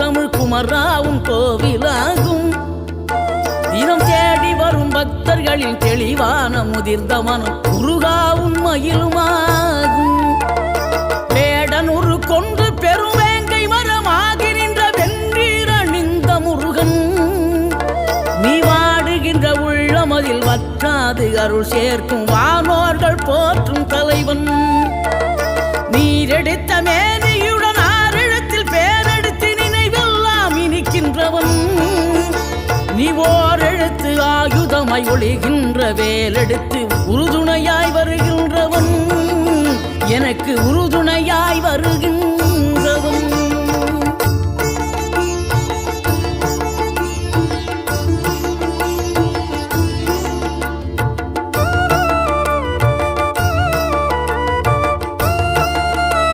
தமிழ் குமராவும் கோவிலாகும். தினம் தேடி வரும் பக்தர்களின் தெளிவான முதிர்ந்த மனம் முருகா உண்மையிலுமாகும். வேடனூறு கொண்டு பெருவேங்கை மரமாகி நின்ற வென்றீர் அணிந்த முருகன், நீ வாடுகின்ற உள்ளமதில் வற்றாது அருள் சேர்க்கும் வானோர்கள் போற்றும் தலைவன். நீரெடுத்த மேனியுடன் ஆறிடத்தில் பேரெடுத்து நினைவெல்லாம் இனிக்கின்றவன், நீ ஓர் எழுத்து ஆயுதமாய் ஒளிகின்ற வேலெடுத்து உறுதுணையாய் வருகின்றவன், எனக்கு உறுதுணையாய் வருகின்ற